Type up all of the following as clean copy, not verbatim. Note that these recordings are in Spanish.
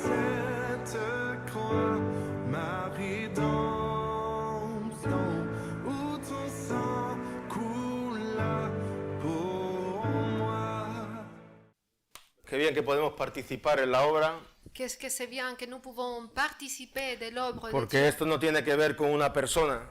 cette croix, ma rédemption, où ton sang coula pour moi. Qué bien que podemos participar en la obra, Qu'est-ce que c'est bien que nous pouvons participer de l'œuvre de porque Dieu. esto no tiene que ver con una persona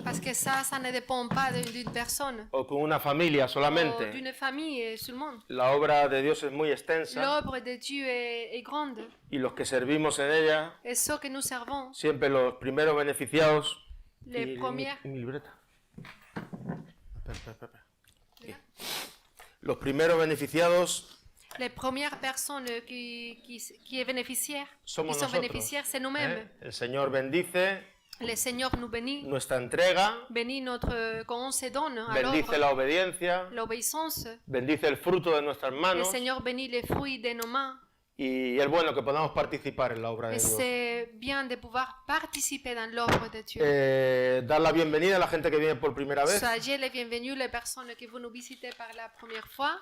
Parce que ça ne dépend pas d'une personne o con una familia ou solamente. d'une famille seulement. La obra de Dios es muy extensa L'œuvre de Dieu est grande. y los que servimos en ella, Et ceux que nous servons, siempre los primeros beneficiados. les premières... Mi libreta. Espera. Aquí. Los primeros beneficiados Les premières personnes qui est bénéficiaire, somos qui sont nosotros. bénéficiaires, c'est nous-mêmes. El Señor bendice Le Seigneur nous bénit, nuestra entrega, bénit notre, quand on se donne à bendice l'œuvre, la obediencia, l'obéissance. bendice el fruto de nuestras Le manos Seigneur bénit les fruits de nos mains. y es bueno que podamos participar en la obra de Et Dios. c'est bien de pouvoir participer dans l'œuvre de Dieu. Dar la bienvenida a la gente que viene por primera vez Soyez les bienvenus, les personnes qui vont nous visiter par la première fois,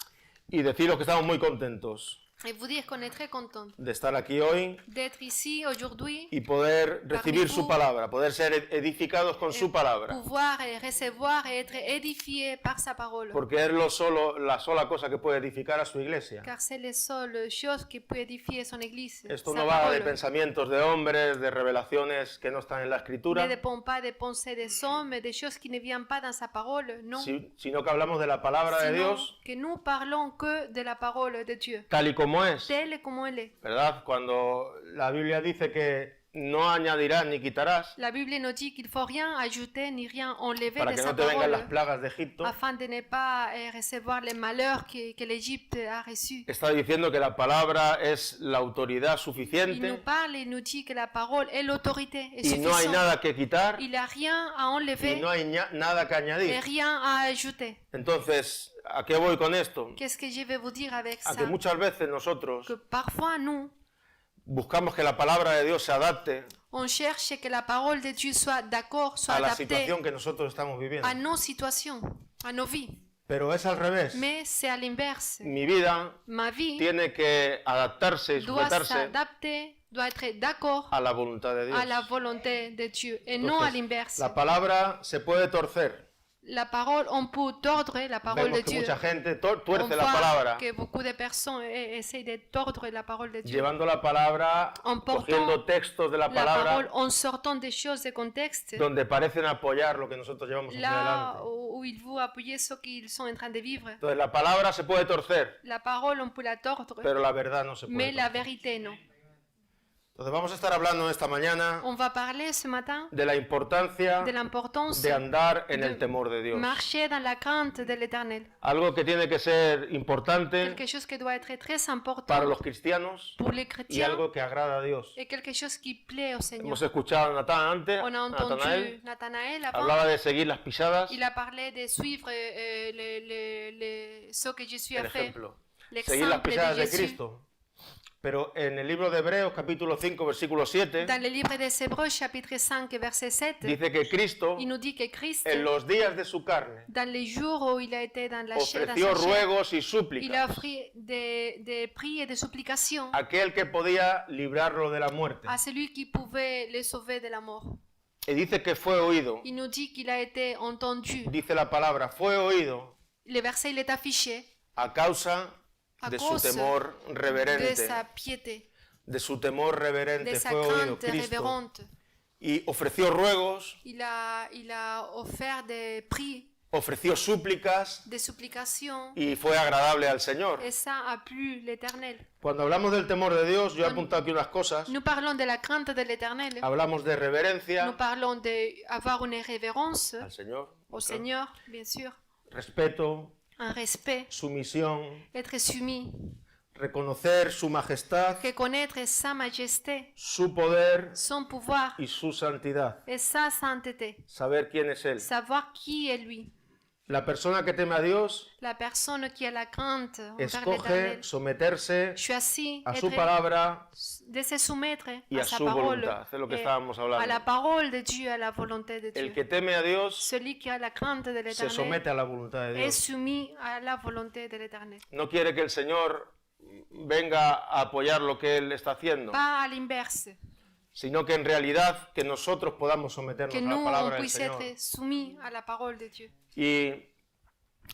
y deciros que estamos muy contentos et vous dire qu'on est très content de estar aquí hoy d'être ici aujourd'hui, y poder recibir su palabra, poder ser edificados con su palabra, pouvoir et recevoir et être édifié par sa parole. porque es la sola cosa que puede edificar a su iglesia. Car c'est la seule chose qui peut édifier son église. Esto sa no va de parole. pensamientos de hombres, de revelaciones que no están en la Ne escritura, dépend pas des pensées des hommes, des choses qui ne viennent pas dans sa parole, non. sino que hablamos de la palabra de Sinon, Dios que nous parlons que de la parole de Dieu, tal y como es, telle como elle est. ¿verdad? Cuando la Biblia dice que no añadirás ni quitarás La Bible nous dit qu'il ne faut rien ajouter ni rien enlever para de que sa no te vengan las parole, plagas de Egipto, afin de ne pas recevoir les malheurs que l'Égypte a reçus. está diciendo que la palabra es la autoridad Il suficiente nous parle et nous dit que la parole est l'autorité, est y no hay suffisante. nada que quitar Il n'y a rien à y enlever no hay nada que et añadir. rien à ajouter. Entonces, ¿a qué voy con esto? Qu'est-ce que je vais vous dire avec A ça? que muchas veces nosotros Que parfois nous, buscamos que la palabra de Dios se adapte on cherche que la parole de Dieu soit d'accord, soit a la adaptée situación que nosotros estamos viviendo. à nos situations, à nos vies. Pero es al revés. Mais c'est à l'inverse. Mi vida Ma vie tiene que adaptarse y doit sujetarse s'adapter, doit être d'accord a la voluntad de Dios. à la volonté de Dieu et non à Entonces, l'inverse. la palabra se puede torcer. La parole, on peut tordre la parole Vemos de que Dieu. mucha gente On tuerce la voit palabra, que beaucoup de personnes essayent de tordre la parole de Dieu. llevando la palabra, En portant cogiendo textos de la La parole palabra en sortant des choses de contexte, donde parecen apoyar lo que nosotros llevamos hacia là adelante. où ils vont appuyer ce qu'ils sont en train de vivre. Entonces la palabra se puede torcer, La parole, on peut la tordre, pero la verdad no se puede mais la torcer. vérité, non. Entonces vamos a estar hablando esta mañana On va parler ce matin de la importancia de l'importance de andar en de el temor de Dios. marcher dans la crainte de l'Éternel. Algo que tiene que ser importante Quelque chose qui doit être très para important los cristianos pour les y chrétiens algo que agrada a Dios. et quelque chose qui plaît au Seigneur. Hemos escuchado a Natán antes, On a a entendu Natanael, Nathanaël avant. hablaba de seguir las pisadas, Il a parlé de suivre ce que Jésus el a fait, ejemplo. Seguir las l'exemple pisadas de de Jésus. Cristo. Pero en el libro de Hebreos, capítulo 5, versículo 7, Dans le livre des Hébreux, chapitre 5, verset 7, dice que Cristo, il nous dit que Christ, en los días de su carne, dans les jours où il a été dans la chair, ofreció dans sa chair, ruegos y il a súplicas offert des prix et des supplications a aquel que podía librarlo de la muerte. à celui qui pouvait le sauver de la mort. Y dice que fue oído, Il nous dit qu'il a été entendu. dice la palabra, fue oído Le verset, il est affiché a causa à de su cause temor de reverente, sa piété, de su temor de reverente, sa fue oído crainte Cristo. révérente. Y ofreció ruegos, Il a offert des prix, ofreció súplicas des supplications, y fue agradable al Señor. et ça a plu l'Éternel. Cuando hablamos del temor de Dios, yo he apuntado aquí unas cosas. Nous parlons de la crainte de l'Éternel. Hablamos de Nous reverencia parlons d'avoir une révérence al Señor, au Seigneur, bien sûr, respeto, un respect, sumisión, être soumis, reconocer su majestad, reconnaître sa majesté, su poder son pouvoir y su santidad. et sa sainteté, Saber quién es Él. savoir qui est lui. La persona que teme a Dios La personne qui a la crainte envers escoge l'Éternel someterse choisit a su palabra de se soumettre y à a sa su parole, voluntad. Es lo que et estábamos à la hablando. parole de Dieu, à la volonté de El Dieu. que teme a Dios Celui qui a la crainte de se somete l'Éternel a la voluntad de est Dios. soumis à la volonté de l'Éternel. No quiere que el Señor venga a apoyar lo que Él está haciendo, pas à l'inverse. sino que en realidad que nosotros podamos someternos Que a la nous, on palabra del puisse Señor. être soumis à la parole de Dieu. Y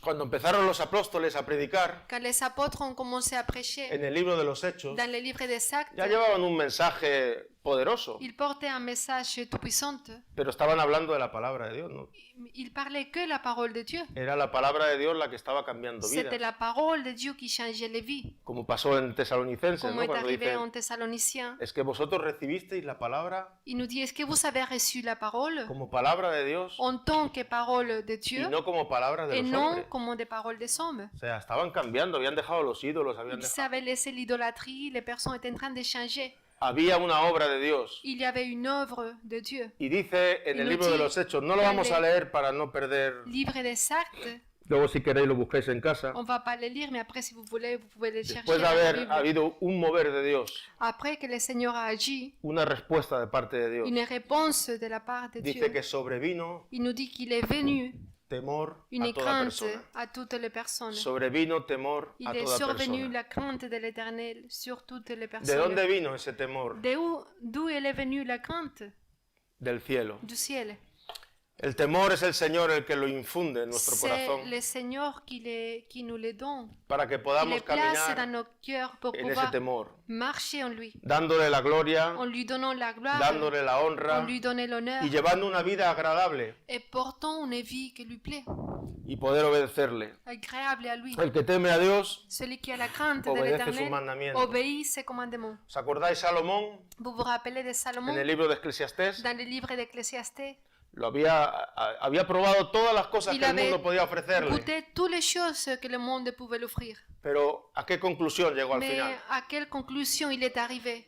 cuando empezaron los apóstoles a predicar Quand les apôtres ont commencé à prêcher en el libro de los Hechos, dans le livre des Actes, ya llevaban un mensaje poderoso, ils portaient un message tout-puissant. pero estaban hablando de la palabra de Dios, ¿no? Ils parlaient que la parole de Dieu. Era la palabra de Dios la que estaba cambiando C'était vidas, la parole de Dieu qui changeait les vies. como pasó en Tesalonicenses, Comme ¿no? est Cuando arrivé dice, en Thessaloniciens. es que vosotros recibisteis la palabra Il nous dit, est-ce que vous avez reçu la parole como palabra de Dios en tant que parole de y Dieu no como palabra de et los non hombres. comme des paroles des hommes? O sea, estaban cambiando, habían dejado los ídolos, habían Ils dejado... avaient laissé l'idolâtrie, les personnes étaient en train de changer. Había una obra de Dios. Il y avait une œuvre de Dieu. Y dice en Y el no libro de ti- los Hechos, no lo vamos a leer para no perder, Livre des Actes, luego si queréis lo busquéis en casa. on va pas le lire, mais après, si vous voulez, vous pouvez le chercher Después de dans la haber Bible. habido un mover de Dios, Après que le Seigneur a agi, una respuesta de parte de Dios, une réponse de la part de dice Dieu. que sobrevino Il nous dit qu'il est venu temor une a toda crainte persona. à toutes les personnes. Sobrevino temor Il a est toda survenu persona. la crainte de l'Éternel sur toutes les ¿De personnes. dónde vino ese temor? D'où elle est venue la crainte? Del cielo. Du ciel. El temor es el Señor el que lo infunde en nuestro C'est corazón le Seigneur qui nous les donne. para que Il podamos les place dans caminar nos cœurs pour en ese pouvoir temor, marcher en lui, dándole la gloria, en lui donnant la gloire, dándole la honra en lui donnant l'honneur y llevando una vida agradable et portant une vie qui lui plaît, y poder obedecerle. agréable à lui. El que teme a Dios, Celui qui a la crainte de obedece sus l'Éternel mandamientos. obéit ses commandements. ¿Os acordáis Salomón Vous vous rappelez de Salomon en el libro de Eclesiastés? dans le livre d'Ecclésiastes? Había probado todas las cosas Il que el avait mundo podía ofrecerle, goûté toutes les choses que le monde pouvait l'offrir. pero ¿a qué conclusión llegó al Mais final? à quelle conclusion il est arrivé?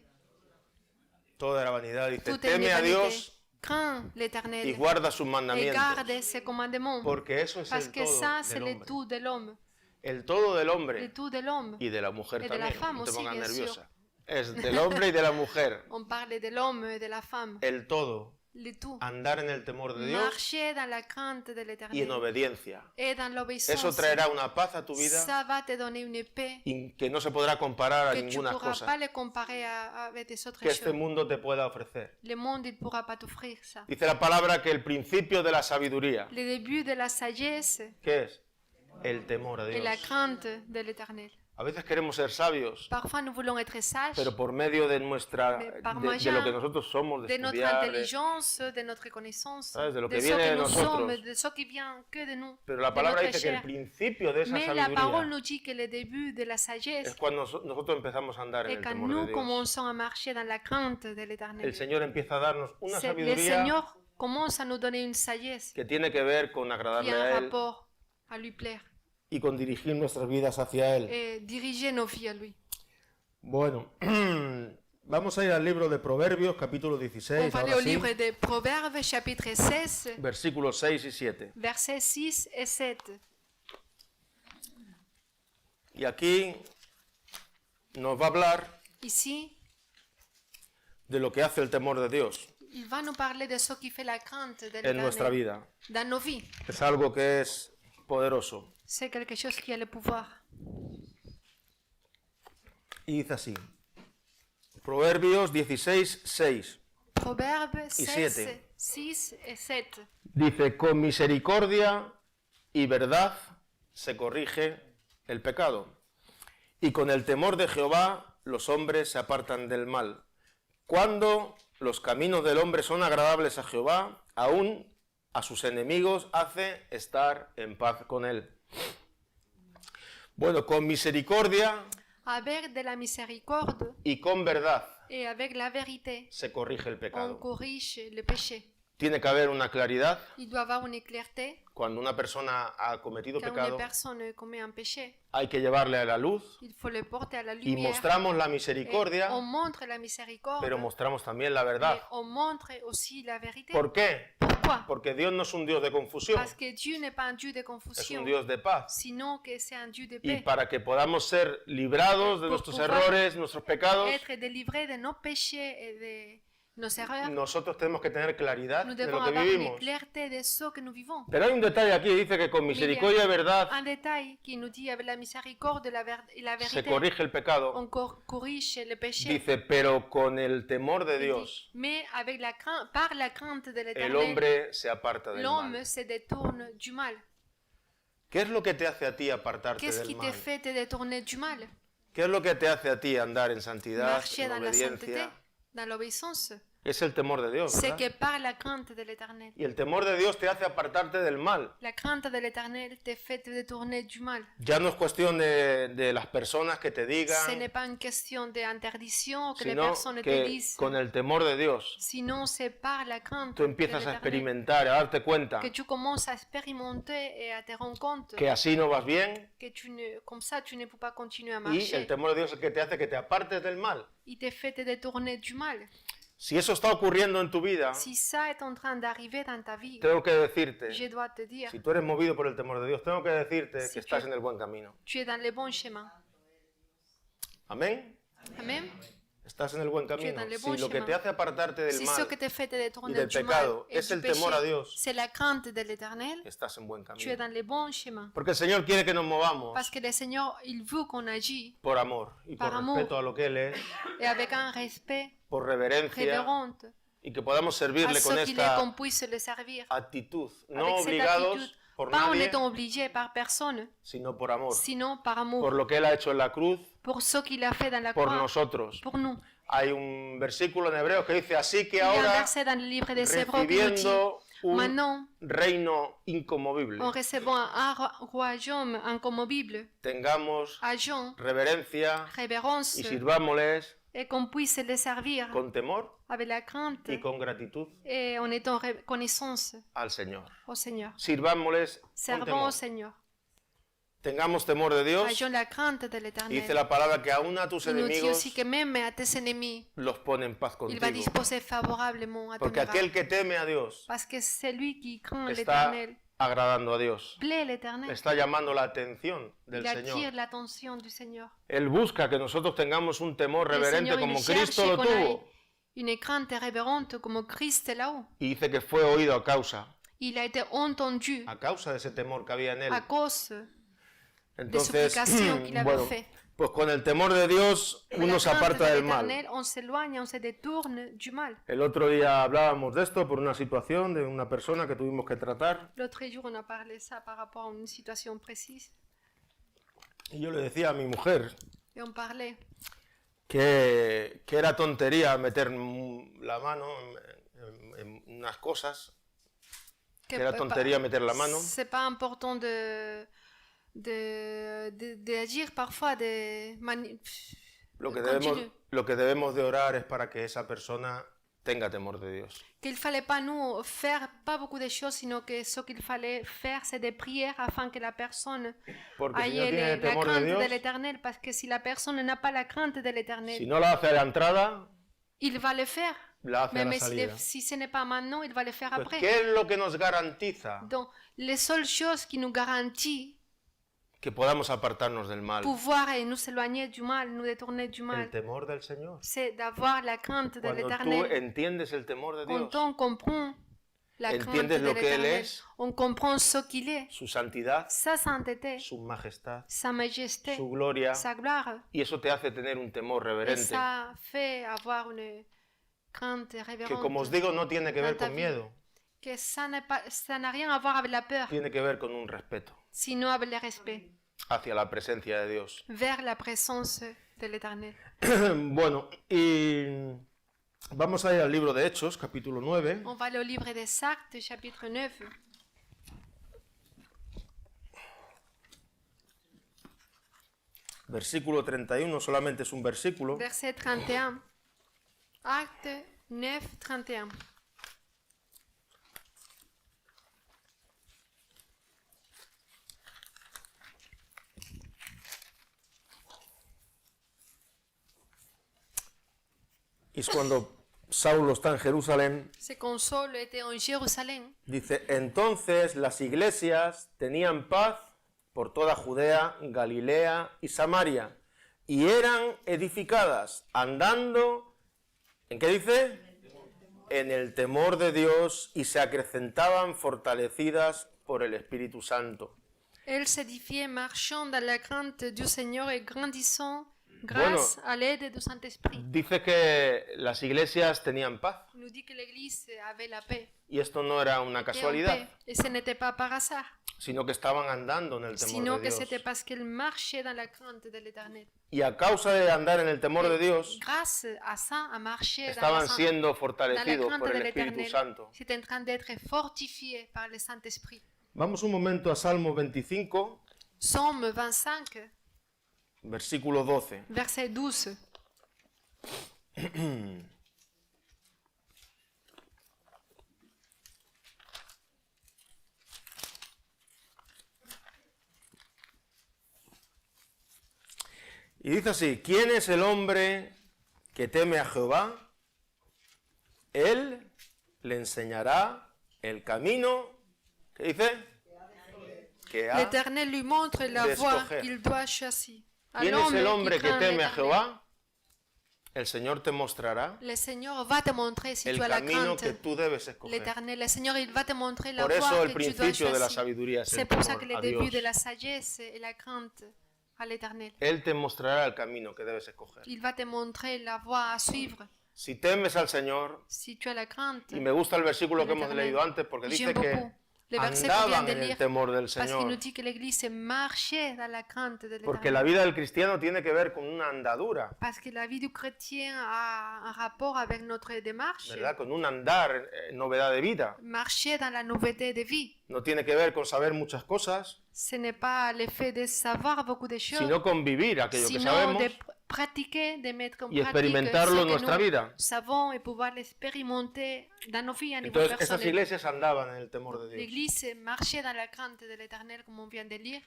Todo era vanidad. Dice, Tout est teme a vanité. Dios Crains y l'Éternel guarda sus et mandamientos, garde ses commandements. porque eso es Parce el que todo ça, c'est del le hombre. tout de l'homme. El todo del Le hombre tout de l'homme. y de la mujer Y de la también. femme No te aussi, pongas bien nerviosa. Es del hombre y de la mujer. On parle de l'homme et de la femme. El todo. Le tout. Andar en el temor de Dios Marcher dans la crainte de y en l'Éternel obediencia. et dans l'obéissance. Eso traerá una paz a tu vida Ça va te donner une paix y que no se podrá comparar a que tu ne ninguna pourras cosa pas le comparer avec des autres que este choses. mundo te pueda ofrecer. Le monde ne pourra pas t'offrir ça. Dice la palabra que el principio de la sabiduría, Le début de la sagesse ¿qué es? El temor a et la Dios. crainte de l'Éternel. A veces queremos ser sabios, Parfois, nous voulons être sages pero por medio de nuestra Mais par de moyen lo que nosotros somos, de de notre estudiar, intelligence, de notre connaissance, ¿Sabes? De lo de que ce viene que de nous nosotros. sommes, de ce qui vient que de nous, pero la de palabra notre dice que el chair. principio de esa Mais la parole sabiduría nous dit que le début de la sagesse es cuando nosotros empezamos a andar en est el quand temor nous de Dios. commençons à marcher dans la crainte de El l'Éternel. Señor empieza a darnos una Le sabiduría Seigneur commence à nous donner une sagesse que tiene que ver con qui agradarle a un a Él rapport à lui plaire y con dirigir nuestras vidas hacia Él. et diriger nos vies à lui. Bueno, vamos a ir al libro de Proverbios, capítulo On 16, va aller ahora au sí, livre des Proverbes, chapitre 16, versículos 6 y 7. versets 6 et 7. Y aquí nos va a hablar Ici, de lo que hace el temor de Dios il va nous parler de ce qui fait la crainte de en nuestra l'Éternel vida. dans nos vies. Es algo que es poderoso. C'est quelque chose qui a le pouvoir. Y dice así, Proverbios 16, 6. Proverbes Y 16, siete. 6 et 7. Dice, con misericordia y verdad se corrige el pecado, y con el temor de Jehová los hombres se apartan del mal. Cuando los caminos del hombre son agradables a Jehová, aún a sus enemigos hace estar en paz con él. Bueno, con misericordia Avec de la miséricorde y con verdad et avec la vérité, se corrige el on pecado. corrige le péché. Tiene que haber una claridad. Il doit y avoir une clarté. Cuando una persona ha cometido Quand une pecado, personne commet un péché, hay que llevarle a la luz il faut le porter à la y lumière. mostramos la Et misericordia, on montre la miséricorde, pero mostramos también la mais verdad. on montre aussi la vérité. ¿Por qué? Pourquoi? Porque Dios no es un Dios de confusión, Parce que Dieu n'est pas un Dieu de es confusion, un Dios de paz. sinon que c'est un Dieu de Y paix. para que podamos ser librados de Por nuestros pouvoir errores, nuestros pecados, Être délivré de nos péchés et de nos erreurs. nosotros tenemos que tener claridad Nous de devons lo que avoir une vivimos. clarté de ce que nous vivons. Pero hay un detalle aquí, dice que con misericordia y verdad Un détail qui nous dit avec la miséricorde et la se vérité, corrige el pecado. on corrige le péché. Dice, pero con el temor de Il dit, Dios, mais avec par la crainte de el l'Éternel, hombre se aparta del l'homme mal. se détourne du mal. ¿Qué es lo que te hace a ti apartarte Qu'est-ce del qui te mal? fait te détourner du mal? ¿Qué es lo que te hace a ti andar en santidad, Marcher en dans la sainteté, obediencia? dans l'obéissance. Es el temor de Dios, C'est ¿verdad? que par la crainte de l'Éternel. Y el temor de Dios te hace apartarte del mal. La crainte de l'Éternel te fait te détourner du mal. Ya no es cuestión de las personas que te Ce digan, n'est pas une question d'interdiction que les sino personnes te que disent. con el temor de Dios Sinon, c'est par la crainte tú de empiezas a l'Éternel experimentar, a darte cuenta que tu commences à expérimenter et à te rendre compte que así no vas bien, que comme ça, tu ne peux pas continuer à y el marcher. temor de Dios es el que te hace que te apartes del mal. Il te fait te détourner du mal. Si eso está ocurriendo en tu vida, Si ça est en train d'arriver dans ta vie, tengo que decirte, je dois te dire, si tú eres movido por el temor de Dios, tengo que decirte Si que estás tú- en el buen camino. tu es dans le bon chemin. Amén. Amen. Estás en el buen camino. dans le Si bon lo que chemin. te hace apartarte del Si mal, ce que te fait te y détourner del du pecado mal et es du el péché, temor a Dios, c'est la crainte de l'Éternel, estás en buen tu es camino. dans le bon chemin. Porque el Señor quiere que nos movamos Parce que le Seigneur, il veut qu'on agisse por amor y por Par amor. respeto a lo que Él es, et avec un respect por reverencia, révérend y que podamos à servirle con ce qu'il est, esta qu'on puisse le servir. actitud, no Avec cette obligados attitude, por pas en nadie, étant obligé par personne, sino por amor, sinon par por amour, lo que Él ha hecho en la cruz, pour ce qu'il a fait dans la por croix, nosotros. pour nous. Hay un versículo en Hebreos que dice, así que Il y a un ahora, verset dans le livre des Hébreux qui nous dit, recibiendo un maintenant, reino inconmovible, en recevant un royaume incommobile, tengamos agent, reverencia révérence, y sirvámosles et qu'on puisse les servir con temor avec la crainte y con gratitud et en étant reconnaissance al Señor. au Seigneur. Sirvámosles con Servons temor. au Seigneur. Tengamos temor de Dios. Ayons la crainte de Y l'Éternel. dice la palabra que aún a tus Il nous dit enemigos aussi que même à tes ennemis, los pone en paz il va contigo. disposer favorablement à ton Porque égard. aquel que teme a Dios Parce que c'est lui qui craint está l'Éternel, agradando a Dios. plaît l'Éternel. Está llamando la atención del Il attire Señor. l'attention du Seigneur. Él busca que nosotros tengamos un temor Le reverente Seigneur, como il cherche Cristo lo qu'on ait tuvo. une crainte révérente comme Christ est là-haut. Y dice que fue oído a causa Il a été entendu de ese temor que había en él. à cause Entonces, supplicación qu'il avait bueno, fait. pues con el temor de Dios Avec uno la se crainte aparta de del mal. l'Éternel, on s'éloigne, on se détourne du mal. El otro día hablábamos de esto por una situación de una persona que tuvimos que tratar. L'autre jour, on a parlé de ça par rapport à une situation précise. Y yo le decía a mi mujer Et on parlait que era tontería meter la mano en unas cosas, que era tontería meter la mano, c'est pas important d'agir parfois de lo que debemos de orar es para que esa persona tenga temor de Dios. qu'il fallait pas nous faire pas beaucoup de choses, sinon que ce qu'il fallait faire c'est des prières afin que la personne Porque si no ait tiene la temor de crainte de Dios, l'Éternel, parce que si la personne n'a pas la crainte de l'Éternel, si no la hace a la entrada, il va le faire. la hace a la Mais salida. si ce n'est pas maintenant, il va le faire Pues, après. ¿qué es lo que nos garantiza Donc, les seules choses qui nous garantissent que podamos apartarnos del mal? pouvoir et nous éloigner du mal, nous détourner du El mal, temor del Señor. c'est d'avoir la crainte de Cuando tú l'Éternel. entiendes el temor de Quand Dios, on comprend la crainte Entiendes de lo que Él l'Éternel, es. on comprend ce qu'il est, su santidad, sa sainteté, su majestad, sa majesté, su gloria, sa gloire. y eso te hace tener un temor Et reverente, ça fait avoir une crainte que révérente. como os digo no tiene que ver Dans ta con vie. miedo, Que ça n'a rien à voir avec la peur, tiene que ver con un respeto sinon avec le respect hacia la presencia de Dios. vers la présence de l'Éternel. Bueno, y vamos a ir al libro de Hechos, capítulo 9. On va aller au livre des Actes, chapitre 9. Versículo 31, solamente es un versículo. Verset 31. Acte 9, 31. Y es cuando Saulo está en Jerusalén, C'est quand Saul était en Jérusalem. dice, entonces las iglesias tenían paz por toda Judea, Galilea y Samaria, y eran edificadas andando, ¿en qué dice? en el temor de Dios y se acrecentaban fortalecidas por el Espíritu Santo. Elles s'édifiaient, marchant dans la crainte du Seigneur et grandissant grâce à l'aide du Saint-Esprit. Dice que las iglesias tenían paz Il nous dit que l'Église avait la paix. y esto no era una Et en paix. casualidad, Et ce n'était pas par hasard, sino que estaban andando en el temor sinon de que Dios. c'était parce qu'elles marchaient dans la crainte de l'Éternel. Y a causa de andar en el temor de Dios, Grâce à ça, à marcher estaban siendo dans la fortalecidos crainte por de el Espíritu l'Éternel. Santo. C'est en train d'être fortifié par le Saint-Esprit. Vamos un momento a Salmo 25, Psaume 25, versículo 12. verset 12. Y dice así: ¿Quién es el hombre que teme a Jehová? Él le enseñará el camino. ¿Qué dice? Que ha. L'Éternel lui montre la de voie escoger. qu'il doit choisir. À ¿Quién es el l'homme hombre qui que craint teme a l'Éternel, Jehová? El Señor te mostrará le Seigneur va te montrer si el tu as la camino crainte. que tú debes escoger. L'Éternel, le Seigneur, il va te montrer la Por eso voie el que tu dois principio de la choisir. sabiduría es C'est el pour ça que temor le a début Dios. de la sagesse est la crainte à l'Éternel. Él te mostrará el camino que debes escoger. Il va te montrer la voie à suivre. Si temes al Señor, Si tu as la crainte, y me gusta el versículo que hemos l'Éternel, leído antes porque dice j'aime que beaucoup le verset qu'on vient andaban de en el lire, temor del parce qu'il nous Señor. dit que l'Église marchait dans la crainte de Porque l'Éternel. la vida del cristiano tiene que ver con una andadura, Parce que la vie du chrétien a un rapport avec notre démarche. ¿verdad? Con un andar, novedad de vida. Marcher dans la nouveauté de vie. No tiene que ver con saber muchas cosas, Ce n'est pas le fait de savoir beaucoup de choses, sino con vivir aquello que sinon sabemos de pratiquer, de mettre en y pratique experimentarlo ce en que nuestra nous vida. savons et pouvoir l'expérimenter dans nos vies à niveau Entonces, esas personnel. iglesias andaban en el temor de Dios L'Église marchait dans la crainte de l'Éternel, comme on vient de lire,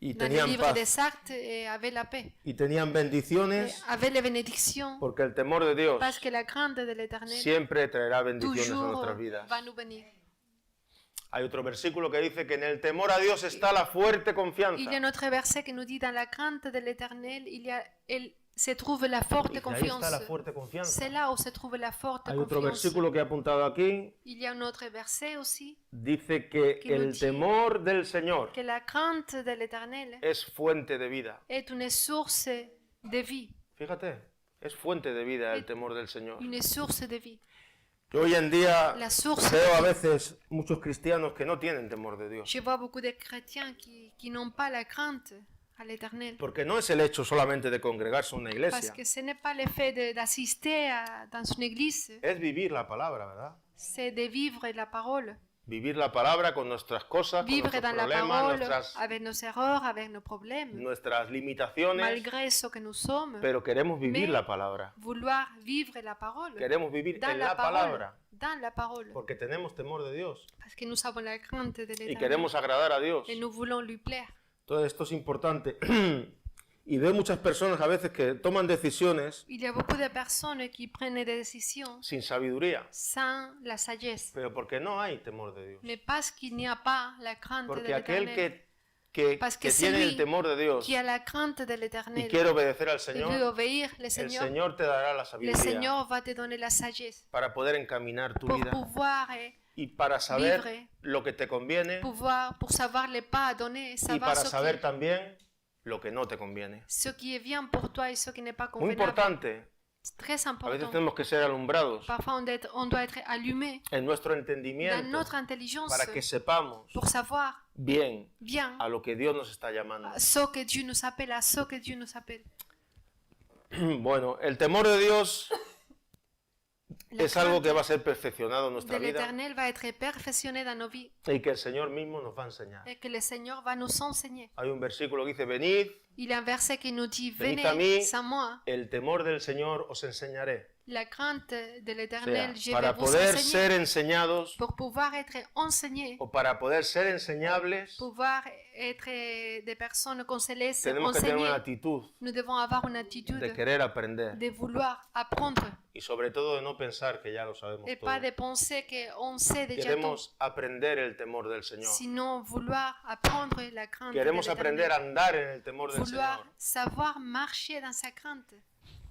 y dans le tenían livre paz des Actes, et avait la paix, y tenían et bendiciones, avait les bénédictions, porque el temor de Dios parce que la crainte de l'Éternel siempre traerá bendiciones a toujours nuestras vidas. va nous bénir. Hay otro versículo que dice que en el temor a Dios está la fuerte Il y a confianza. un autre verset qui nous dit dans la crainte de l'Éternel, se trouve la forte Dice, ahí confiance. está la fuerte confianza. C'est là où se trouve la forte Hay otro confiance. versículo que he apuntado aquí, Il y a un autre verset aussi, dice que Que nous el dit temor del Señor que la crainte de l'Éternel es fuente de vida. est une source de vie. Fíjate, es fuente de vida el temor del Señor. Une source de vie. Yo hoy en día La source veo a de vie. veces muchos cristianos que no tienen temor de Dios. Je vois beaucoup de chrétiens qui n'ont pas la crainte à l'Éternel. Porque no es el hecho solamente de congregarse en una Parce iglesia, que ce n'est pas le fait d'assister dans une église, es vivir la palabra, ¿verdad? c'est de vivre la parole. Vivir la palabra con nuestras cosas, con Vivre nuestros dans la problemas, parole avec nos erreurs, avec nos problèmes, nuestras limitaciones, malgré ce que nous sommes, pero queremos vivir Mais- la palabra. vouloir vivre la parole. Queremos vivir Dans en la la parole. palabra, Dans la parole. porque tenemos temor de Dios Parce que nous avons la crainte de y l'Éternel. queremos agradar a Dios. Et nous voulons lui plaire. Todo esto es importante. Y veo muchas personas a veces que toman decisiones Il y a beaucoup de personnes qui prennent des décisions sin sabiduría, sans la sagesse. pero porque no hay temor de Dios. Mais parce qu'il n'y a pas la crainte de Porque aquel l'Éternel, que Parce que tiene celui el temor de Dios qui a la crainte de y l'Éternel quiere obedecer al et veut Señor, obéir le el Seigneur, Señor te dará la le sabiduría Seigneur va te donner la sagesse para poder encaminar tu pour vida pouvoir, y para saber vivre. lo que te conviene pour savoir les pas à donner, y savoir para saber también lo que no te conviene. ce qui est bien pour toi et ce qui n'est pas Muy convenable. importante, C'est très a veces important. tenemos que ser alumbrados Parfois, on doit être allumé en nuestro dans entendimiento notre intelligence para que sepamos pour savoir bien bien a lo que Dios nos está llamando. ce que Dieu nous appelle, à ce que Dieu nous appelle. Bueno, el temor de Dios La es algo que crainte va a ser perfeccionado en de nuestra vida l'Éternel va être perfectionné dans nos vies y que el Señor mismo nos va a enseñar. et que le Seigneur va nous enseigner. Hay un versículo que dice, venid, Il y a un verset qui nous dit, Venid a mí. venez sans moi, el temor del Señor os enseñaré. la crainte de O l'Éternel, je sea, vais para vous poder enseigner. ser enseñados Pour pouvoir être enseigné, o para poder ser enseñables, pouvoir être des personnes qu'on se laisse tenemos que tener enseigner, una actitud nous devons avoir une attitude de querer aprender de vouloir apprendre y sobre todo de no pensar que ya lo sabemos et todo. pas de penser qu'on sait déjà tout. Queremos aprender el temor del Señor. Sinon, vouloir apprendre la crainte de Queremos aprender a l'Éternel. andar en el temor del Vouloir Señor. savoir marcher dans sa crainte.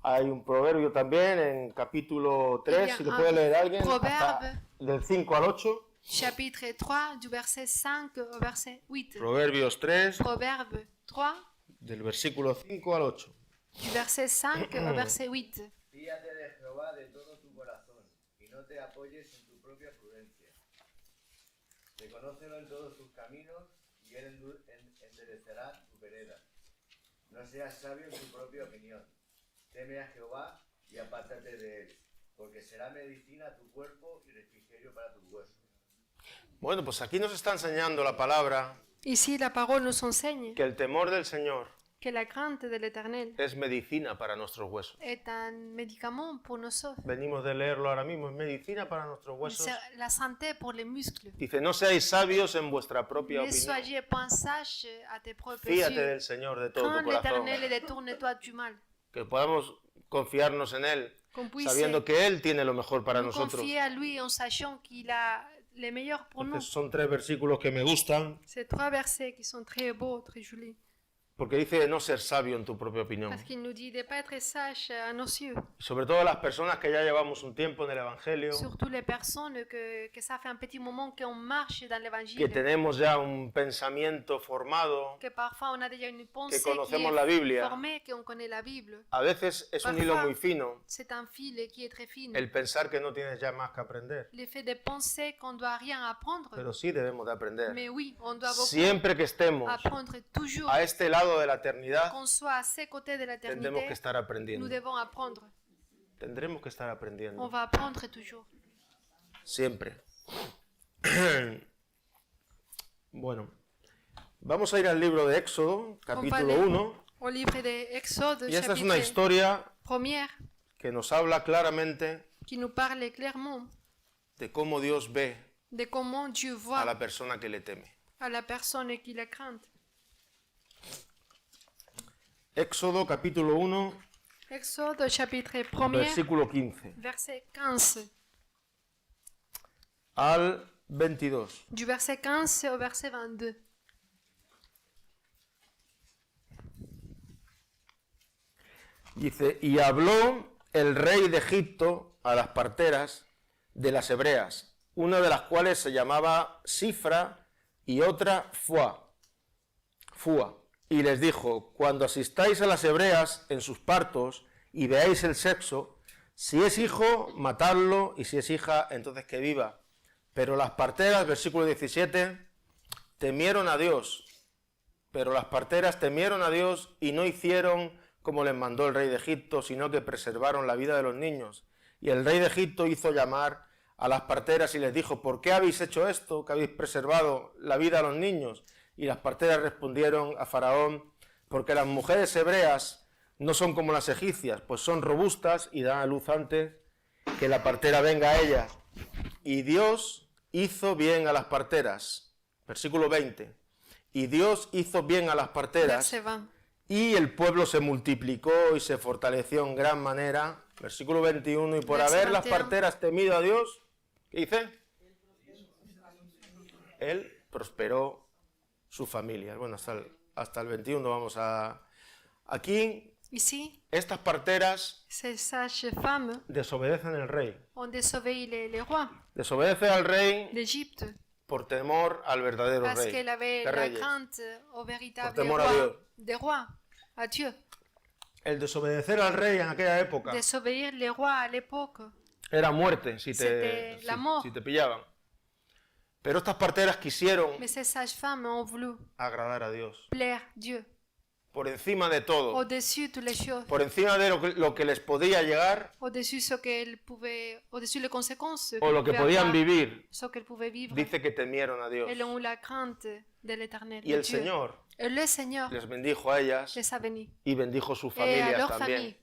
Hay un proverbio también en capítulo 3, si lo puede leer alguien, hasta del 5 al 8. Chapitre 3, du verset 5 au verset 8. Proverbios 3, Proverbe 3, del versículo 5 al 8. du verset 5 au verset 8. Fíate de Jehová de todo tu corazón y no te apoyes en tu propia prudencia. Reconócelo en todos tus caminos y él enderecerá tu vereda. No seas sabio en tu propia opinión. Teme a Jehová y apártate de él, porque será medicina a tu cuerpo y refrigerio para tus huesos. Bueno, pues aquí nos está enseñando la palabra Ici, la parole nous enseigne que el temor del Señor que la crainte de l'Éternel es medicina para nuestros huesos. est un médicament pour nos os. Venimos de leerlo ahora mismo, es medicina para nuestros huesos. C'est la santé pour les muscles. Dice, no seáis sabios en vuestra propia Ne opinión. soyez point sages à tes propres Fíate yeux. del Señor de todo tu Crains corazón. l'Éternel et détourne-toi du mal. Que podamos confiarnos en Él, Qu'on puisse sabiendo que Él tiene lo mejor para nous nosotros. confier à lui en sachant qu'il a les meilleurs pour nous. Entonces, son 3 versículos que me gustan, C'est 3 versets qui sont très beaux, très jolis. porque dice de no ser sabio en tu propia opinión. Parce qu'il nous dit de ne pas être sage à nos yeux. Sobre todo las personas que ya llevamos un tiempo en el Evangelio, Surtout les personnes que ça fait un petit moment qu'on marche dans que l'évangile. tenemos ya un pensamiento formado, Que parfois on a déjà une pensée qui conocemos la est Biblia. formée, qu'on connaît la Bible. a veces es un hilo Parfois, muy fino C'est un fil qui est très fin. el pensar que no tienes ya más que aprender, Le fait de penser qu'on doit rien apprendre. pero sí debemos de aprender. Mais oui, on doit beaucoup Siempre que estemos apprendre toujours. a este lado de la eternidad, Qu'on soit à ces côtés de tendremos l'éternité, que estar nous aprendiendo. devons apprendre. Tendremos que estar On aprendiendo. va apprendre toujours. Siempre. Bueno, vamos a ir al libro de Éxodo, On va capítulo aller 1. au livre d'Exode, Y esta es una chapitre historia 1er, que nos habla claramente qui nous parle clairement de cómo Dios ve de comment Dieu a voit la persona que le teme. à la personne qui la craint. Éxodo capítulo 1, Exode, chapitre 1er, versículo 15 verset 15. al 22. Du verset 15 au verset 22. Dice, y habló el rey de Egipto a las parteras de las hebreas, una de las cuales se llamaba Sifra y otra Fua. Y les dijo, cuando asistáis a las hebreas en sus partos y veáis el sexo, si es hijo, matadlo, y si es hija, entonces que viva. Pero las parteras, versículo 17, temieron a Dios. Pero las parteras temieron a Dios y no hicieron como les mandó el rey de Egipto, sino que preservaron la vida de los niños. Y el rey de Egipto hizo llamar a las parteras y les dijo, ¿por qué habéis hecho esto, que habéis preservado la vida de los niños? Y las parteras respondieron a Faraón, porque las mujeres hebreas no son como las egipcias, pues son robustas y dan a luz antes que la partera venga a ellas. Y Dios hizo bien a las parteras. Versículo 20. Y Dios hizo bien a las parteras, Verset 20. y el pueblo se multiplicó y se fortaleció en gran manera. Versículo 21. Y por Verset haber las 21. parteras temido a Dios, ¿qué dice? Él prosperó su familia. Bueno, hasta el 21 vamos a... Aquí, Ici, estas parteras ces sages femmes desobedecen al rey. ont désobéi les rois Desobedece al rey d'Égypte por temor al verdadero parce rey qu'elle avait de la reyes. crainte au véritable Por temor a roi Dios. des rois, à Dieu. El desobedecer al rey en aquella época Désobéir les rois à l'époque, era muerte si C'était la mort. si te pillaban. Pero estas parteras quisieron mais ces sages femmes ont voulu agradar a Dios plaire Dieu por encima de todo, au-dessus de toutes les choses, por encima de lo que les podía llegar au-dessus ce qu'elles pouvaient, au-dessus les conséquences o lo que pouvaient podían avoir, vivir. ce qu'elles pouvaient vivre. Dice que temieron a Dios. Elles ont eu la crainte de l'Éternel, Y de el Dieu. Señor Et le Seigneur les bendijo a ellas les a bénis. y bendijo sus Et à familias leur también. famille.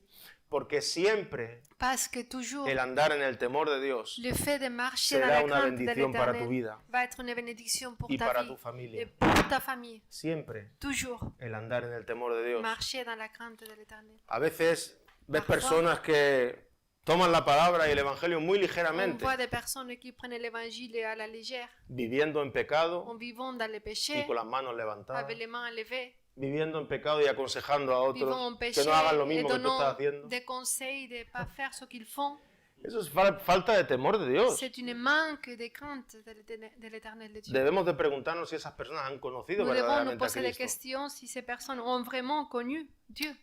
Porque siempre Parce que toujours, el andar en el temor de Dios le fait de marcher será dans la una crainte de bendición para tu l'Éternel vida va être une bénédiction pour y ta para vie tu familia. et pour ta famille. Siempre Toujours el andar en el temor de Dios. marcher dans la crainte de l'Éternel. A veces ves Parfois. personas que toman la palabra y el evangelio muy On ligeramente, voit des personnes qui prennent l'évangile à la légère, viviendo en pecado en vivant dans le y péché, con las manos levantadas. avec les mains levées. viviendo en pecado y aconsejando a vivant en otros que péché no hagan lo et mismo que tú estás donnant haciendo. des conseils de ne pas faire ce qu'ils font. Eso es falta de temor de Dios. C'est une manque de crainte de l'Éternel de Dieu. Debemos de preguntarnos si esas personas han conocido Nous devons nous verdaderamente a poser des Cristo. questions si ces personnes ont vraiment connu Dieu.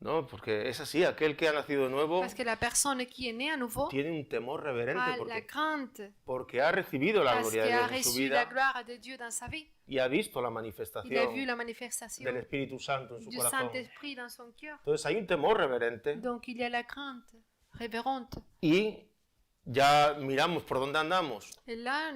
No, porque es así, aquel que ha nacido de nuevo Parce que la personne qui est née à nouveau tiene un temor reverente a la porque, crainte, ha recibido la parce gloria de qu'il a Dios en su reçu la vida gloire de Dieu dans sa vie. y ha visto la Il a manifestación vu la manifestation del Espíritu Santo en su du corazón. Saint-Esprit dans son cœur. Entonces hay un temor reverente Donc il y a la crainte révérente. y ya miramos por dónde andamos. Et là,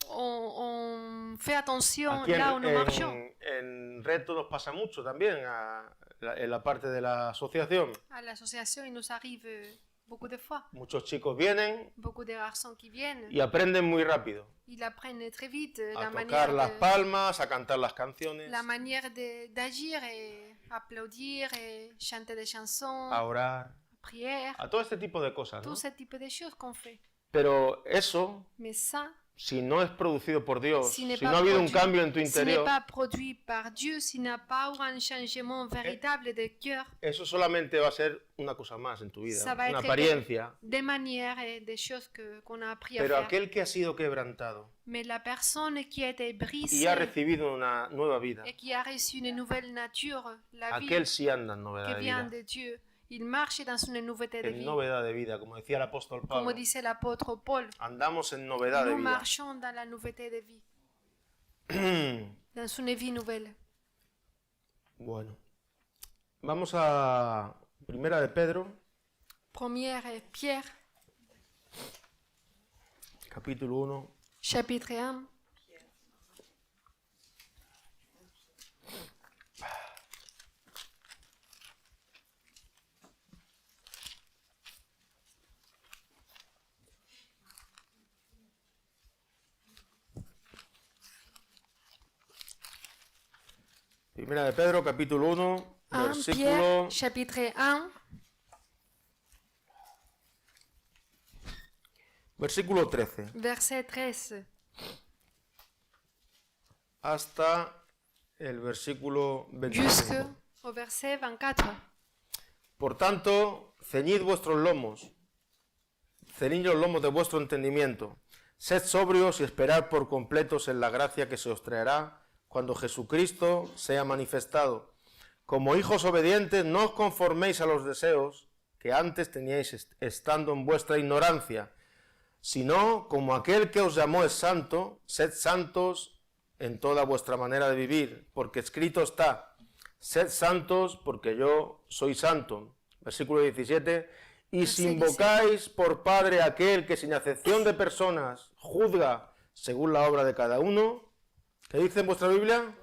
on fait attention Aquí là où nous marchons. en Reto nos pasa mucho también, en la parte de la asociación. À l'association, il nous arrive beaucoup de fois. Muchos chicos vienen Beaucoup de garçons qui viennent, y aprenden muy rápido ils apprennent très vite a tocar las palmas, a cantar las canciones, la manière d'agir et applaudir et chanter des chansons, a orar, prières, a todo este tipo de cosas, ¿no? tout ce type de choses qu'on fait. Pero eso, Mais ça, si no es producido por Dios, si si n'est no pas ha habido un produit- cambio en tu s'il n'est interior, pas produit par Dieu, s'il n'a pas eu un changement véritable de cœur, eso solamente va a ser una cosa más en tu vida, ça va una être apariencia. des manières et des choses qu'on a appris à Pero faire. aquel que ha sido quebrantado Mais la personne qui a été y brisée ha recibido una nueva vida, et qui a reçu une nouvelle nature, la vie aquel sí anda en novedad qui de vient vida. de Dieu, il marche dans une nouveauté de En vie. novedad de vida, como decía el apóstol Comme Pablo. disait l'apôtre Paul, Andamos en novedad de nous vida. marchons dans la nouveauté de vie, dans une vie nouvelle. Bueno, vamos a Primera de Pedro, Première Pierre, capítulo 1, chapitre 1. Primera de Pedro, capítulo 1, 1 versículo, Pierre, chapitre 1, versículo 13, verset 13, hasta el versículo 25. jusqu'au verset 24. Por tanto, ceñid vuestros lomos, ceñid los lomos de vuestro entendimiento, sed sobrios y esperad por completos en la gracia que se os traerá cuando Jesucristo sea manifestado. Como hijos obedientes, no os conforméis a los deseos que antes teníais estando en vuestra ignorancia, sino como aquel que os llamó es santo, sed santos en toda vuestra manera de vivir, porque escrito está, sed santos porque yo soy santo. Versículo 17, y si invocáis por Padre a aquel que sin acepción de personas juzga según la obra de cada uno, ¿qué dice en vuestra Biblia?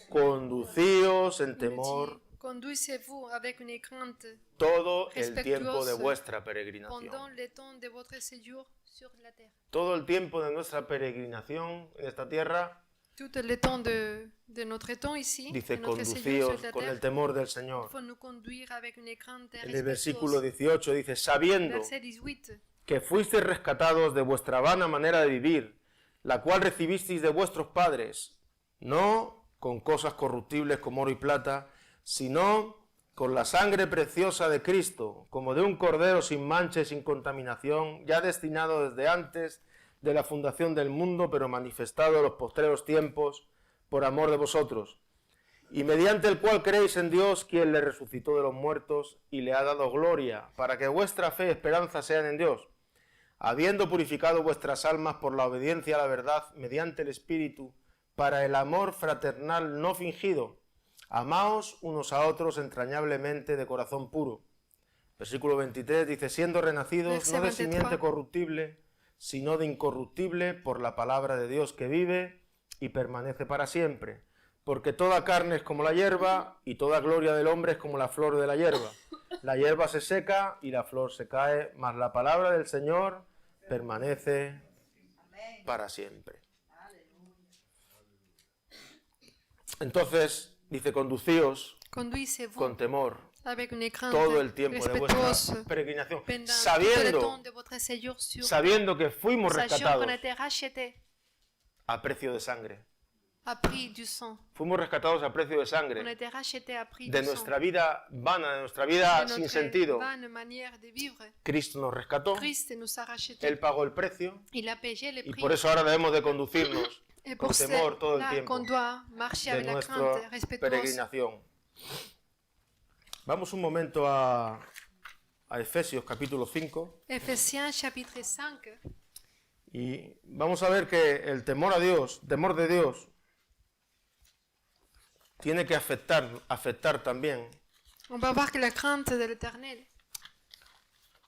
Conducíos en temor Conduisez-vous avec une crainte todo el tiempo de respectuosa vuestra peregrinación. pendant le temps de votre séjour sur la terre. Todo el tiempo de nuestra peregrinación en esta tierra, Tout le temps de notre temps ici, dice, de notre séjour conducíos sur la con el terre, temor del il Señor. faut nous conduire avec une crainte En el versículo respectuosa. 18 dice, sabiendo Verset 18. que fuisteis rescatados de vuestra vana manera de vivir, la cual recibisteis de vuestros padres, no con cosas corruptibles como oro y plata, sino con la sangre preciosa de Cristo, como de un cordero sin mancha y sin contaminación, ya destinado desde antes de la fundación del mundo, pero manifestado en los postreros tiempos por amor de vosotros, y mediante el cual creéis en Dios, quien le resucitó de los muertos y le ha dado gloria, para que vuestra fe y esperanza sean en Dios, habiendo purificado vuestras almas por la obediencia a la verdad mediante el Espíritu, para el amor fraternal no fingido. Amaos unos a otros entrañablemente de corazón puro. Versículo 23 dice, siendo renacidos Verset no de 23. simiente corruptible, sino de incorruptible por la palabra de Dios que vive y permanece para siempre. Porque toda carne es como la hierba, y toda gloria del hombre es como la flor de la hierba. La hierba se seca y la flor se cae, mas la palabra del Señor permanece para siempre. Entonces, dice, conducíos Conduisez-vous con temor avec une crainte todo el tiempo de vuestra respectuosa peregrinación, pendant tout le sabiendo, temps de votre séjour sur sabiendo que fuimos sachant rescatados qu'on a été rachetés a precio de sangre. à prix du sang. Fuimos rescatados a precio de On a sangre, été rachetés à prix de du sang. nuestra vida vana, de nuestra vida De sin notre sentido. vaine manière de vivre. Cristo nos rescató, Christ nous a rachetés. Él pagó el precio Il a payé le y prix. por eso ahora debemos de conducirnos Et con pour temor todo el cela tiempo qu'on doit marcher de avec la nuestra crainte respectueuse. peregrinación. Vamos un momento a Efesios capítulo 5 Éphésiens chapitre 5. y vamos a ver que el temor de Dios, tiene que afectar también On va voir que la crainte de l'Éternel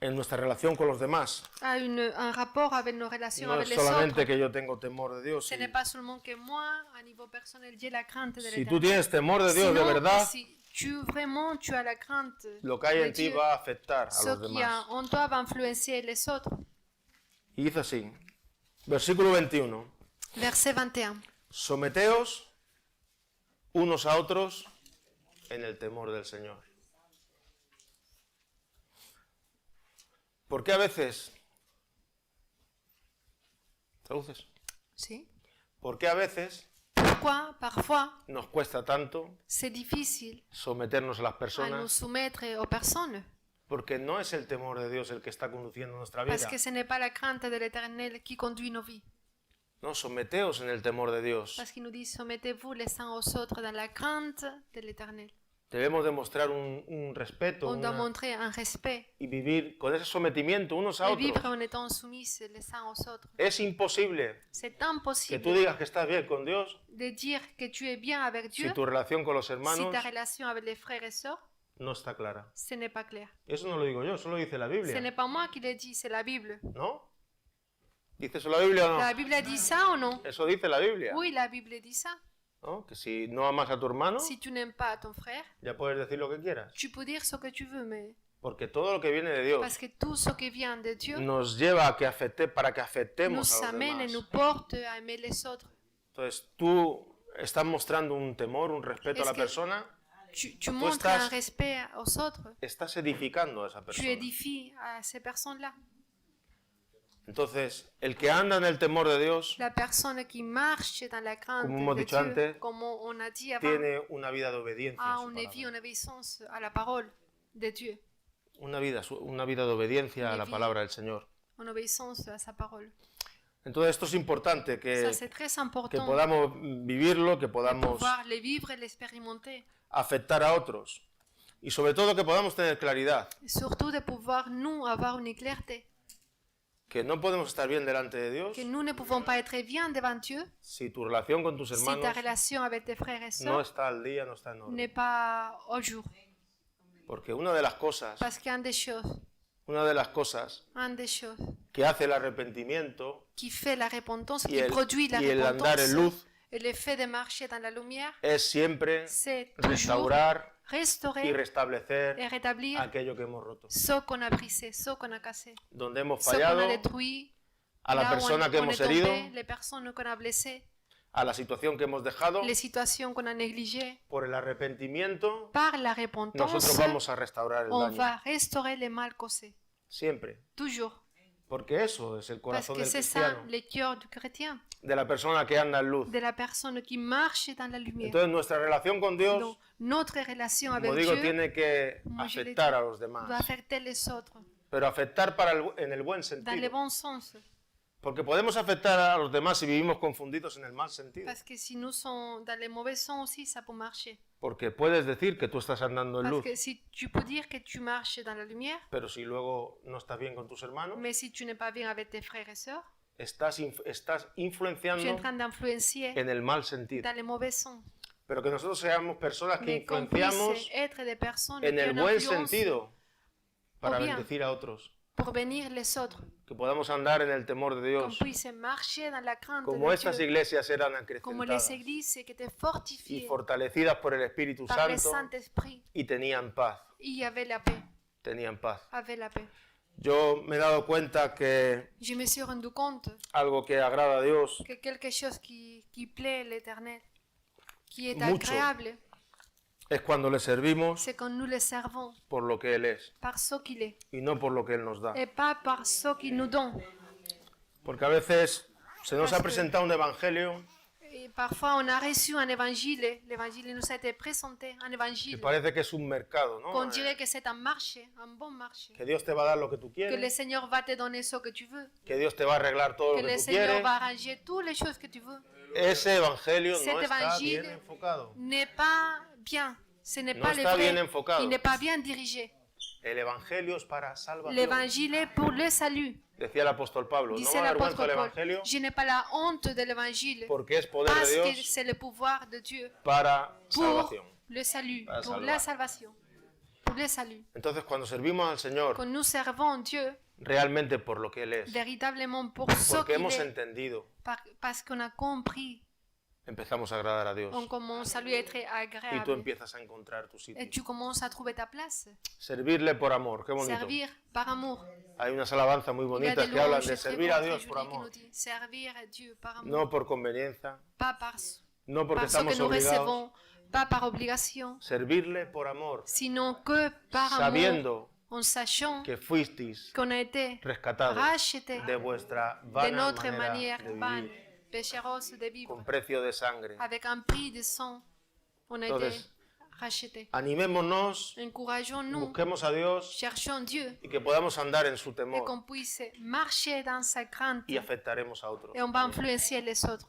en nuestra relación con los demás. a un rapport avec nos relations No avec es les autres. solamente que yo tengo temor de Dios. Ce n'est pas seulement que moi, à niveau personnel, j'ai la crainte de Si tú l'Éternel. tienes temor de Dios de Sinon, verdad, si tu as la crainte lo que hay de en ti Dieu, va a afectar a ce los qui a demás. en toi va influencer les autres. Y dice así, versículo 21. Verset 21. Someteos unos a otros en el temor del Señor. ¿Por qué a veces? ¿Traduces? Sí. ¿Por qué a veces Pourquoi, parfois, nos cuesta tanto c'est difficile someternos a las à nous personas? soumettre aux personnes? Porque no es el temor de Dios el que está conduciendo nuestra vida. Parce que ce n'est pas la crainte de l'Éternel qui conduit nos vies. No, someteos en el temor de Dios. Parce qu'il nous dit, soumettez-vous les uns aux autres dans la crainte de l'Éternel. Debemos demostrar un respeto On doit montrer un respect y vivir con ese sometimiento unos a et vivre otros. en étant soumis les uns aux autres. Es imposible C'est que impossible tú digas que estás bien con Dios de dire que tu es bien avec Dieu si tu relación con los si hermanos ta relation avec les frères et sœurs, no está clara. ce n'est pas clair. Eso no lo digo yo, eso lo dice la Ce Biblia. n'est pas moi qui le dis, c'est la Bible. ¿No? ¿Dice eso la Biblia o no? La Bible dit ça ou non? Eso dice la Biblia. Oui, la Bible dit ça. ¿No? Que si no amas a tu hermano, Si tu n'aimes pas ton frère, ya puedes decir lo que quieras. tu peux dire ce que tu veux, mais Porque todo lo que viene de Dios parce que tout ce qui vient de Dieu nos lleva a que para que nous afectemos a los amène et demás. nous porte à aimer les autres. Entonces tú estás mostrando un temor, un respeto a Es la que persona, Tu montres estás- un respect aux autres. estás edificando a esa Tu persona. édifies à ces personnes-là. Entonces, el que anda en el temor de Dios La personne qui marche dans la crainte Como hemos de dicho Dieu, antes, comme on a dit avant, tiene una vida de obediencia. a a su une palabra. vie en obéissance à la parole de Dieu, Una vida de obediencia a Una la vida. palabra del Señor. en obéissance à sa parole. Entonces esto es importante Ça, que c'est très important podamos vivirlo, que de podamos pouvoir le vivre et l'expérimenter. afectar a otros. Y sobre todo que podamos tener claridad, Et surtout de pouvoir, nous, avoir une clarté. que no podemos estar bien delante de Dios Que nous ne pouvons pas être bien devant Dieu si tu relación con tus si ta hermanos relation avec tes frères et no sœurs está al día, no está en orden. n'est pas au jour. Porque una de las cosas Parce qu'une des choses que hace el arrepentimiento qui fait la repentance, y qui produit la el andar en repentance, luz et le fait de marcher dans la lumière, es siempre c'est toujours restaurar y restaurer restablecer et rétablir aquello que hemos roto. ce qu'on a brisé, ce qu'on a cassé, Donde hemos ce qu'on fallado, a détruit, a la là où persona que on hemos est tombé, herido, les personnes qu'on a blessées, a la situación que hemos dejado, les situations qu'on a négligées. por el arrepentimiento, Par la repentance, nosotros vamos a restaurar el on daño. va restaurer les mal causés. Siempre. Toujours. Porque eso es el Parce corazón que del c'est ça cristiano, le cœur du chrétien, de la persona que anda en luz. de la personne qui marche dans la lumière. Entonces nuestra relación con Dios, Donc, notre relation avec como digo, Dieu tiene que Moi, je l'ai afectar dit, a los doit demás. affecter les autres, Pero afectar en el buen dans le sentido. bon sens. Porque podemos afectar a los demás si vivimos confundidos en el mal sentido. Parce que si nous sommes dans le mauvais sens aussi, ça peut marcher. Porque puedes decir que tú estás andando en Parce luz, que si tu peux dire que tu marches dans la lumière, pero si luego no estás bien con tus hermanos, mais si tu n'es pas bien avec tes frères et sœurs, estás tu es influenciando en train d'influencer en el mal sentido. dans le mauvais sens. Pero que nosotros seamos personas que Mais qu'on influenciamos puisse être des personnes en qui ont el une buen influence sentido para o bien. bendecir a otros. pour bénir les autres, Que podamos andar en el temor de qu'on Dios. puisse marcher dans la crainte Como de estas Dieu, iglesias eran comme les acrecentadas églises qui étaient y fortifiées fortalecidas por el Espíritu par le Santo Saint-Esprit, y tenían paz. il y avait la paix, Tenían paz. avait la paix. Yo me he dado cuenta que Je me suis rendu compte algo que agrada a Dios que quelque chose qui plaît l'Éternel, qui est Mucho. agréable, es cuando le servimos c'est quand nous le servons por lo que Él es par ce qu'il est y no por lo que Él nos da. et pas par ce qu'il nous donne. Porque a veces se nos ha presentado un evangelio Et Et parfois, on a reçu un évangile. L'évangile nous a été présenté, un Y évangile. parece que es un mercado, ¿no? Qu'on dirait que c'est un marché, un bon marché. Que Dios te va a dar lo que tú Que le quieres, Seigneur va te donner ce que tu veux. que Dios te va a arreglar todo Que lo que le tú Seigneur quieres. va arranger toutes les choses que tu veux. Ese evangelio Cet no está évangile bien enfocado. N'est pas bien. Ce n'est No pas le está bien vrai. enfocado. Il n'est pas bien dirigé. El evangelio es para salvación. L'évangile est pour le salut. Decía el apóstol Pablo, no Disait me avergüenzo l'apôtre del Paul. evangelio Je n'ai pas la honte de l'évangile. porque es poder Parce de que Dios c'est le pouvoir de Dieu para pour salvación. le salut, Para pour salvar. la salvation, pour le salut. Entonces, cuando servimos al Señor Quand nous servons Dieu realmente por lo que Él es, véritablement pour ce porque qu'il hemos est, entendido, parce qu'on a compris, empezamos a agradar a Dios on commence à lui être y tú agréable. empiezas a encontrar tu Et sitio. tu commences à trouver ta place. Servirle por amor, qué bonito. Servir par amour. Hay unas alabanzas muy Il y a bonitas des que hablan louanges de très servir a bonnes, Dios très por jolies qui nous amor, disent servir à Dieu par amour, no por conveniencia, pas par no porque parce que estamos nous obligados, recevons, pas par obligation, servirle por amor, sinon que par amour, sabiendo en sachant que fuisteis qu'on a été rescatados rachetés de vuestra de vana notre manera manière de vanne, vivir, pécheros de vivre, con precio de sangre. avec un prix de sang. On a été Entonces, rachetés. Animémonos, Encourageons-nous, busquemos a Dios cherchons Dieu y que podamos andar en su et temor qu'on puisse marcher dans sa crainte y afectaremos a otros. et on va influencer les autres.